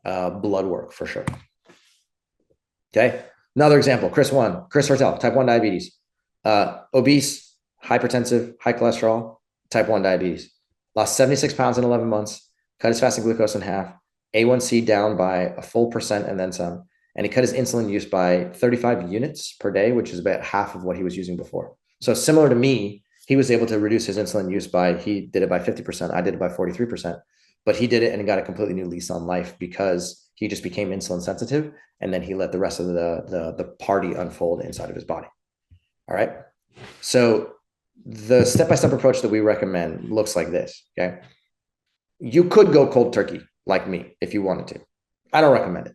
blood work for sure. Okay. Another example, Chris Hertel, type 1 diabetes, obese, hypertensive, high cholesterol, type 1 diabetes, lost 76 pounds in 11 months, cut his fasting glucose in half, A1C down by a full percent and then some. And he cut his insulin use by 35 units per day, which is about half of what he was using before. So similar to me, he was able to reduce his insulin use he did it by 50%. I did it by 43%, but he did it and he got a completely new lease on life because he just became insulin sensitive. And then he let the rest of the party unfold inside of his body. All right. So the step-by-step approach that we recommend looks like this. Okay. You could go cold turkey like me if you wanted to. I don't recommend it.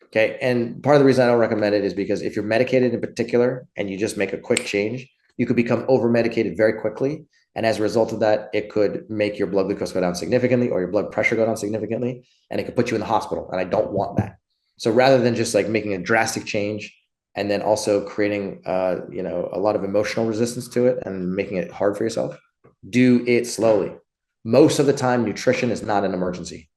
Okay. And part of the reason I don't recommend it is because if you're medicated in particular and you just make a quick change, you could become over medicated very quickly. And as a result of that, it could make your blood glucose go down significantly or your blood pressure go down significantly. And it could put you in the hospital. And I don't want that. So rather than just like making a drastic change and then also creating, a lot of emotional resistance to it and making it hard for yourself, do it slowly. Most of the time, nutrition is not an emergency.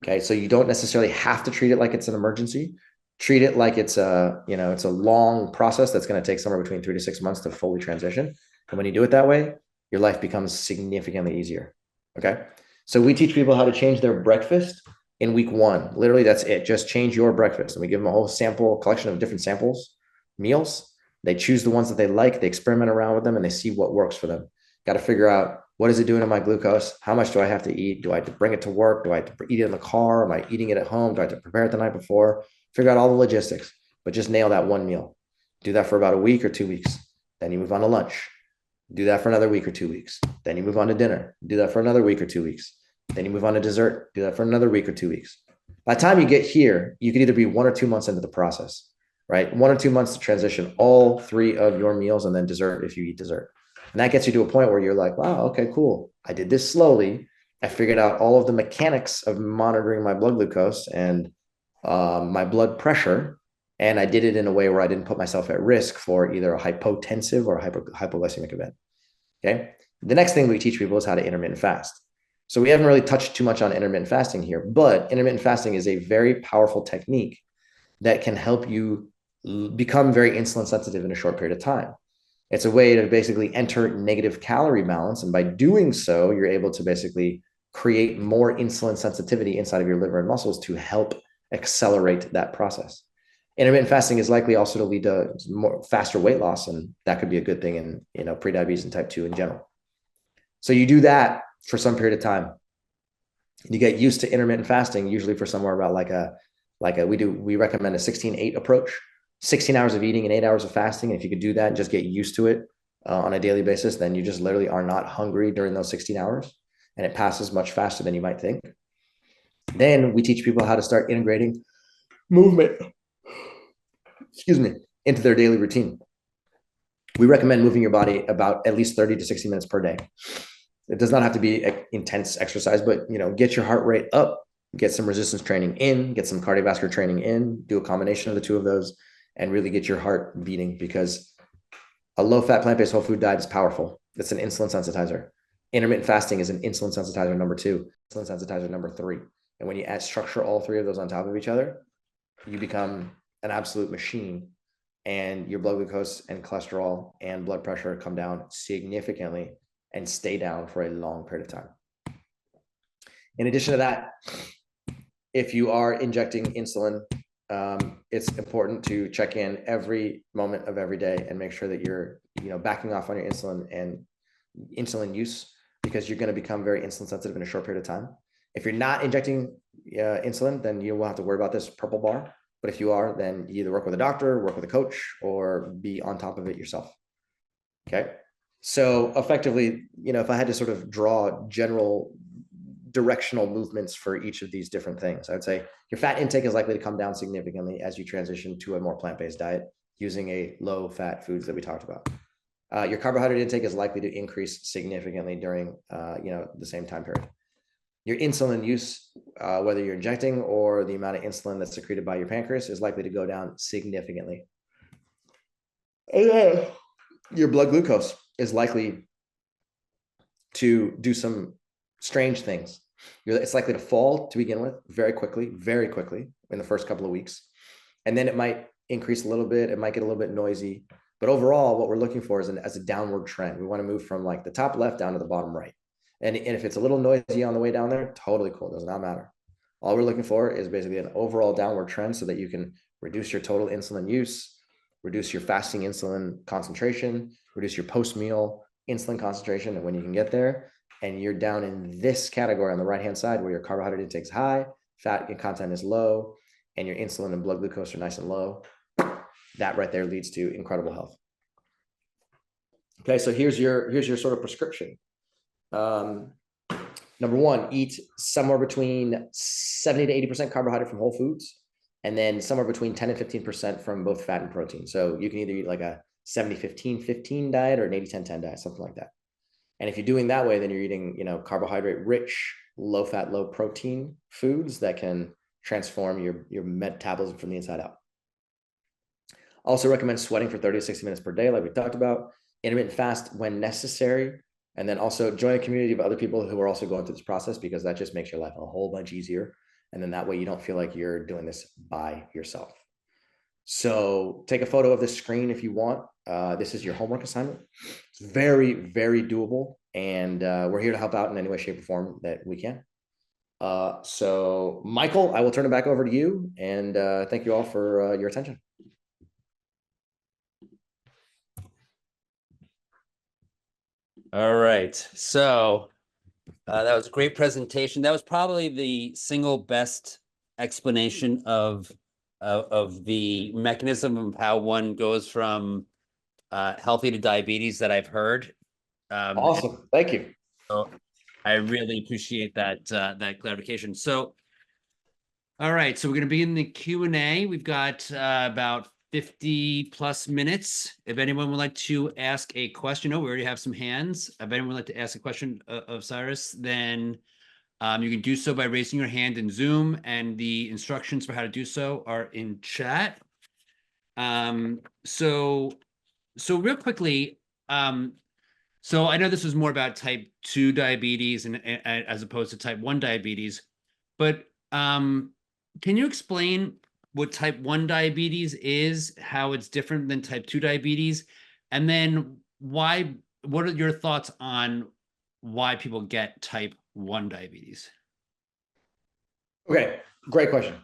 Okay, so you don't necessarily have to treat it like it's an emergency. Treat it like it's it's a long process that's going to take somewhere between 3 to 6 months to fully transition. And when you do it that way, your life becomes significantly easier. Okay, so we teach people how to change their breakfast in week 1. Literally, that's it. Just change your breakfast. And we give them a whole collection of different meals. They choose the ones that they like. They experiment around with them and they see what works for them. Got to figure out, what is it doing to my glucose? How much do I have to eat? Do I have to bring it to work? Do I have to eat it in the car? Am I eating it at home? Do I have to prepare it the night before? Figure out all the logistics, but just nail that one meal. Do that for about a week or 2 weeks. Then you move on to lunch. Do that for another week or 2 weeks. Then you move on to dinner. Do that for another week or 2 weeks. Then you move on to dessert. Do that for another week or 2 weeks. By the time you get here, you could either be 1 or 2 months into the process, right? 1 or 2 months to transition all 3 of your meals and then dessert if you eat dessert. And that gets you to a point where you're like, wow, okay, cool. I did this slowly. I figured out all of the mechanics of monitoring my blood glucose and my blood pressure. And I did it in a way where I didn't put myself at risk for either a hypotensive or a hypoglycemic event. Okay. The next thing we teach people is how to intermittent fast. So we haven't really touched too much on intermittent fasting here, but intermittent fasting is a very powerful technique that can help you become very insulin sensitive in a short period of time. It's a way to basically enter negative calorie balance. And by doing so, you're able to basically create more insulin sensitivity inside of your liver and muscles to help accelerate that process. Intermittent fasting is likely also to lead to faster weight loss, and that could be a good thing in prediabetes and type 2 in general. So you do that for some period of time. You get used to intermittent fasting, usually for somewhere about we recommend a 16-8 approach. 16 hours of eating and 8 hours of fasting. And if you could do that and just get used to it on a daily basis, then you just literally are not hungry during those 16 hours. And it passes much faster than you might think. Then we teach people how to start integrating movement, into their daily routine. We recommend moving your body about at least 30 to 60 minutes per day. It does not have to be intense exercise, but get your heart rate up, get some resistance training in, get some cardiovascular training in, do a combination of the two of those, and really get your heart beating, because a low-fat plant-based whole food diet is powerful. It's an insulin sensitizer. Intermittent fasting is an insulin sensitizer number 2, insulin sensitizer number 3. And when you structure all 3 of those on top of each other, you become an absolute machine, and your blood glucose and cholesterol and blood pressure come down significantly and stay down for a long period of time. In addition to that, if you are injecting insulin, it's important to check in every moment of every day and make sure that you're, backing off on your insulin and insulin use, because you're going to become very insulin sensitive in a short period of time. If you're not injecting insulin, then you won't have to worry about this purple bar. But if you are, then you either work with a doctor, work with a coach, or be on top of it yourself. Okay. So effectively, if I had to sort of draw general directional movements for each of these different things, I would say your fat intake is likely to come down significantly as you transition to a more plant-based diet using a low-fat foods that we talked about. Your carbohydrate intake is likely to increase significantly during the same time period. Your insulin use, whether you're injecting or the amount of insulin that's secreted by your pancreas, is likely to go down significantly. And your blood glucose is likely to do some strange things. It's likely to fall to begin with very quickly in the first couple of weeks. And then it might increase a little bit. It might get a little bit noisy. But overall, what we're looking for is as a downward trend. We want to move from like the top left down to the bottom right. And if it's a little noisy on the way down there, totally cool. Does not matter. All we're looking for is basically an overall downward trend so that you can reduce your total insulin use, reduce your fasting insulin concentration, reduce your post-meal insulin concentration. And when you can get there and you're down in this category on the right-hand side where your carbohydrate intake is high, fat content is low, and your insulin and blood glucose are nice and low, that right there leads to incredible health. Okay, so here's your sort of prescription. Number one, eat somewhere between 70 to 80% carbohydrate from whole foods, and then somewhere between 10 and 15% from both fat and protein. So you can either eat like a 70-15-15 diet or an 80-10-10 diet, something like that. And if you're doing that way, then you're eating, carbohydrate rich, low fat, low protein foods that can transform your metabolism from the inside out. Also recommend sweating for 30 to 60 minutes per day, like we talked about. Intermittent fast when necessary. And then also join a community of other people who are also going through this process, because that just makes your life a whole bunch easier. And then that way you don't feel like you're doing this by yourself. So take a photo of this screen if you want. This is your homework assignment. It's very, very doable. And we're here to help out in any way, shape, or form that we can. So Michael, I will turn it back over to you. And thank you all for your attention. All right. So that was a great presentation. That was probably the single best explanation of the mechanism of how one goes from healthy to diabetes that I've heard. Awesome. Thank you. So I really appreciate that that clarification. So, all right. So we're going to be in the Q&A. We've got about 50 plus minutes. If anyone would like to ask a question, we already have some hands. If anyone would like to ask a question of Cyrus, then you can do so by raising your hand in Zoom, and the instructions for how to do so are in chat. So real quickly, so I know this was more about type 2 diabetes and as opposed to type 1 diabetes, but can you explain what type 1 diabetes is, how it's different than type 2 diabetes, and then what are your thoughts on why people get type 1 diabetes? Okay, great question.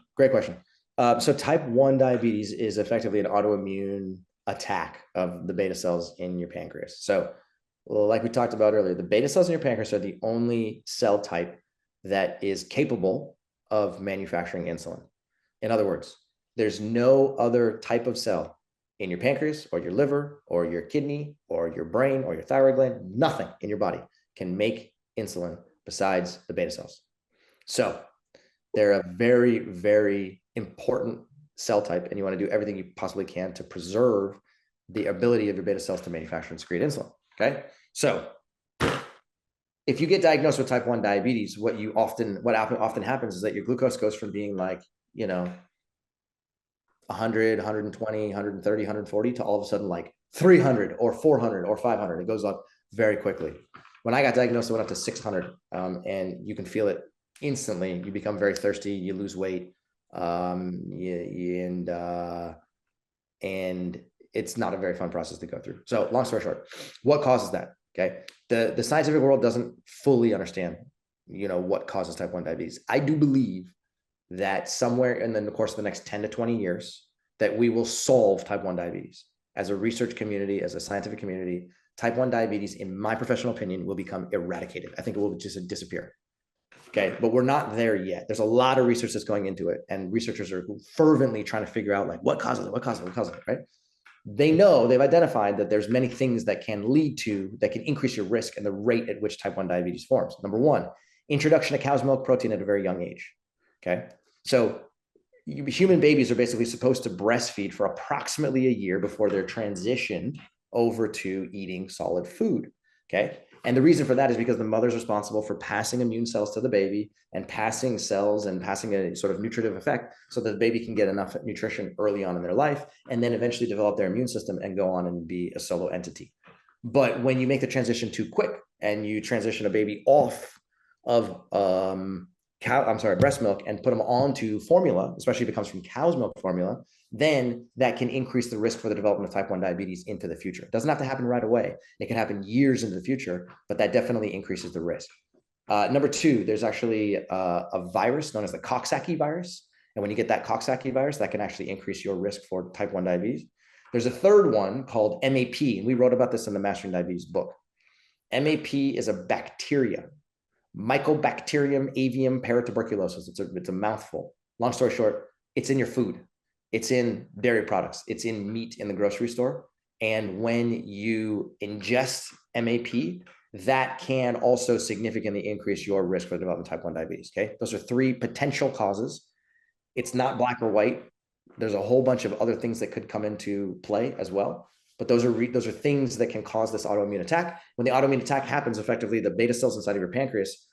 So type 1 diabetes is effectively an autoimmune attack of the beta cells in your pancreas. So like we talked about earlier, the beta cells in your pancreas are the only cell type that is capable of manufacturing insulin. In other words, there's no other type of cell in your pancreas or your liver or your kidney or your brain or your thyroid gland, nothing in your body can make insulin besides the beta cells. So they're a very, very important cell type, and you want to do everything you possibly can to preserve the ability of your beta cells to manufacture and secrete insulin. Okay. So if you get diagnosed with type 1 diabetes, what often happens is that your glucose goes from being like, 100, 120, 130, 140 to all of a sudden like 300 or 400 or 500. It goes up very quickly. When I got diagnosed, it went up to 600, and you can feel it instantly. You become very thirsty, you lose weight, and it's not a very fun process to go through. So long story short, what causes that? Okay. The scientific world doesn't fully understand, what causes type 1 diabetes. I do believe that somewhere in the course of the next 10 to 20 years that we will solve type 1 diabetes. As a research community, as a scientific community, type 1 diabetes, in my professional opinion, will become eradicated. I think it will just disappear. Okay, but we're not there yet. There's a lot of research that's going into it, and researchers are fervently trying to figure out like what causes it, right? They've identified that there's many things that can increase your risk and the rate at which type 1 diabetes forms. Number one, introduction of cow's milk protein at a very young age. Okay, so human babies are basically supposed to breastfeed for approximately a year before they're transitioned over to eating solid food. Okay, and the reason for that is because the mother's responsible for passing immune cells to the baby and passing cells and passing a sort of nutritive effect so that the baby can get enough nutrition early on in their life and then eventually develop their immune system and go on and be a solo entity. But when you make the transition too quick and you transition a baby off of breast milk and put them onto formula, especially if it comes from cow's milk formula, then that can increase the risk for the development of type 1 diabetes into the future. It doesn't have to happen right away. It can happen years into the future, but that definitely increases the risk. Number two, there's actually a virus known as the Coxsackie virus. And when you get that Coxsackie virus, that can actually increase your risk for type 1 diabetes. There's a third one called MAP, and we wrote about this in the Mastering Diabetes book. MAP is a bacteria, Mycobacterium avium paratuberculosis. It's a mouthful. Long story short, it's in your food. It's in dairy products. It's in meat in the grocery store. And when you ingest MAP, that can also significantly increase your risk for developing type 1 diabetes. Okay. Those are three potential causes. It's not black or white. There's a whole bunch of other things that could come into play as well. But those are things that can cause this autoimmune attack. When the autoimmune attack happens, effectively, the beta cells inside of your pancreas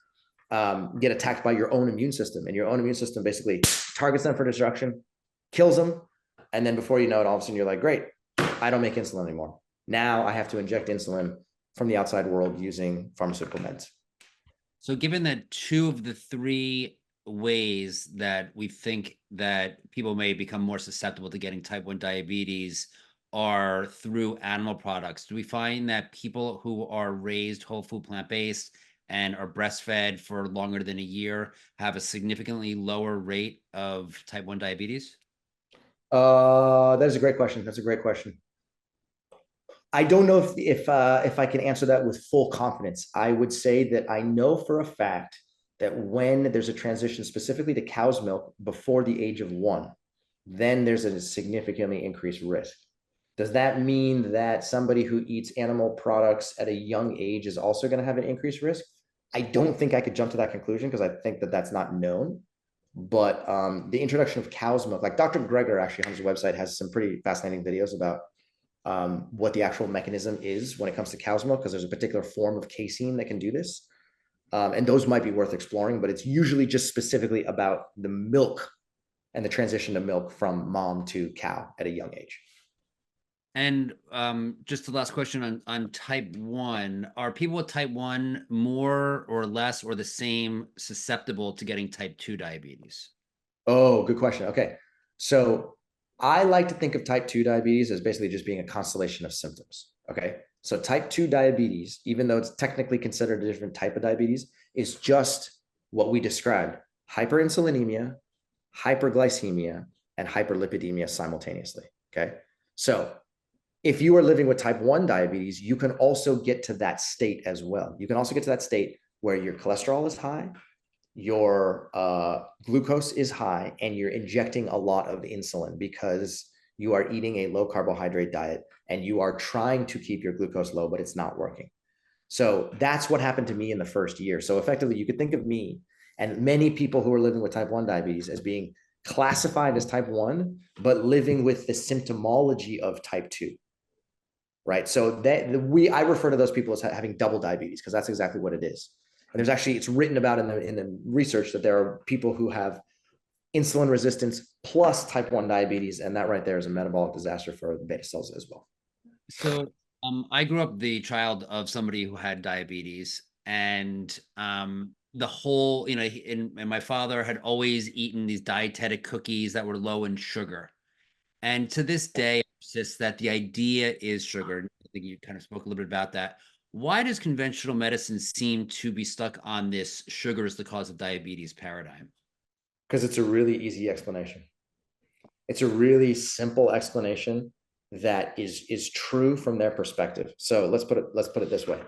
get attacked by your own immune system. And your own immune system basically targets them for destruction, kills them. And then before you know it, all of a sudden you're like, great, I don't make insulin anymore. Now I have to inject insulin from the outside world using pharmaceutical meds. So given that two of the three ways that we think that people may become more susceptible to getting type 1 diabetes are through animal products, do we find that people who are raised whole food plant-based and are breastfed for longer than a year have a significantly lower rate of type 1 diabetes? That is a great question. That's a great question. I don't know if I can answer that with full confidence. I would say that I know for a fact that when there's a transition specifically to cow's milk before the age of 1, then there's a significantly increased risk. Does that mean that somebody who eats animal products at a young age is also going to have an increased risk? I don't think I could jump to that conclusion because I think that that's not known. But the introduction of cow's milk, like Dr. Greger actually on his website has some pretty fascinating videos about what the actual mechanism is when it comes to cow's milk, because there's a particular form of casein that can do this. And those might be worth exploring, but it's usually just specifically about the milk and the transition to milk from mom to cow at a young age. And just the last question on type 1, are people with type 1 more or less or the same susceptible to getting type 2 diabetes? Oh, good question. Okay. So I like to think of type 2 diabetes as basically just being a constellation of symptoms. Okay. So type 2 diabetes, even though it's technically considered a different type of diabetes, is just what we described: hyperinsulinemia, hyperglycemia, and hyperlipidemia simultaneously. Okay. So if you are living with type 1 diabetes, you can also get to that state as well. You can also get to that state where your cholesterol is high, your glucose is high, and you're injecting a lot of insulin because you are eating a low carbohydrate diet and you are trying to keep your glucose low, but it's not working. So that's what happened to me in the first year. So effectively, you could think of me and many people who are living with type 1 diabetes as being classified as type 1, but living with the symptomology of type 2. Right. So I refer to those people as having double diabetes because that's exactly what it is. And there's actually, it's written about in the research that there are people who have insulin resistance plus type 1 diabetes. And that right there is a metabolic disaster for the beta cells as well. So I grew up the child of somebody who had diabetes, and the whole, and my father had always eaten these dietetic cookies that were low in sugar. And to this day, I persist that the idea is sugar. I think you kind of spoke a little bit about that. Why does conventional medicine seem to be stuck on this sugar is the cause of diabetes paradigm? Because it's a really easy explanation. It's a really simple explanation that is true from their perspective. So let's put it this way.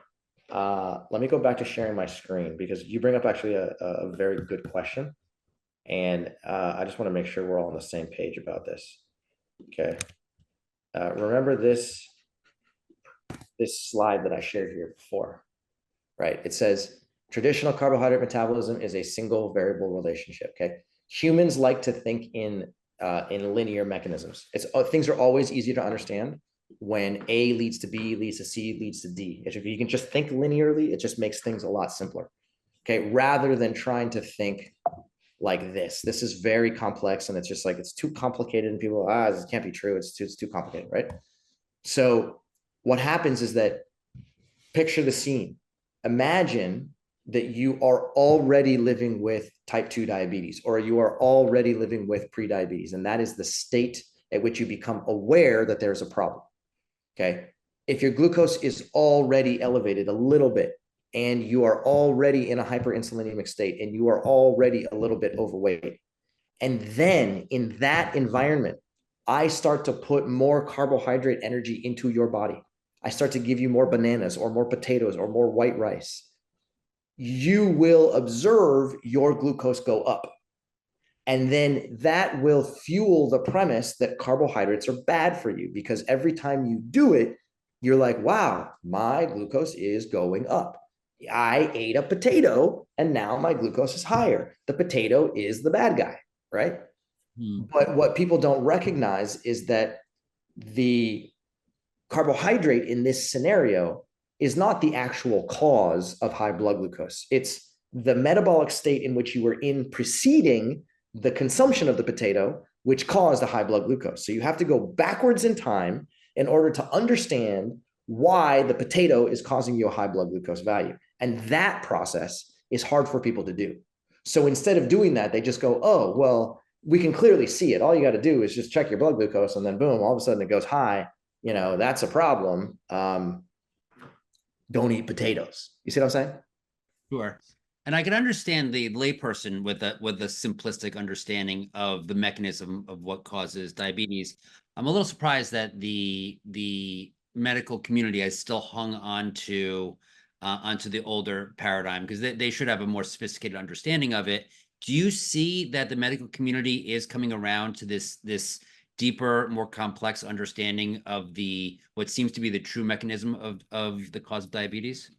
Let me go back to sharing my screen because you bring up actually a very good question. And I just want to make sure we're all on the same page about this. Okay. Remember this slide that I shared here before, right? It says traditional carbohydrate metabolism is a single variable relationship. Okay. Humans like to think in linear mechanisms. Things are always easier to understand when A leads to B, leads to C, leads to D. If you can just think linearly, it just makes things a lot simpler. Okay. Rather than trying to think like this. This is very complex and it's just like, it's too complicated and people, this can't be true. It's too complicated, right? So what happens is that, picture the scene. Imagine that you are already living with type 2 diabetes, or you are already living with prediabetes. And that is the state at which you become aware that there's a problem. Okay. If your glucose is already elevated a little bit, and you are already in a hyperinsulinemic state, and you are already a little bit overweight, and then in that environment, I start to put more carbohydrate energy into your body, I start to give you more bananas or more potatoes or more white rice, you will observe your glucose go up. And then that will fuel the premise that carbohydrates are bad for you, because every time you do it, you're like, wow, my glucose is going up. I ate a potato and now my glucose is higher. The potato is the bad guy, right? But what people don't recognize is that the carbohydrate in this scenario is not the actual cause of high blood glucose. It's the metabolic state in which you were in preceding the consumption of the potato, which caused a high blood glucose. So you have to go backwards in time in order to understand why the potato is causing you a high blood glucose value. And that process is hard for people to do. So instead of doing that, they just go, oh, well, we can clearly see it. All you got to do is just check your blood glucose, and then boom, all of a sudden it goes high. You know, that's a problem. Don't eat potatoes. You see what I'm saying? Sure. And I can understand the layperson with a simplistic understanding of the mechanism of what causes diabetes. I'm a little surprised that the medical community has still hung on to onto the older paradigm, because they should have a more sophisticated understanding of it. Do you see that the medical community is coming around to this deeper, more complex understanding of what seems to be the true mechanism of the cause of diabetes?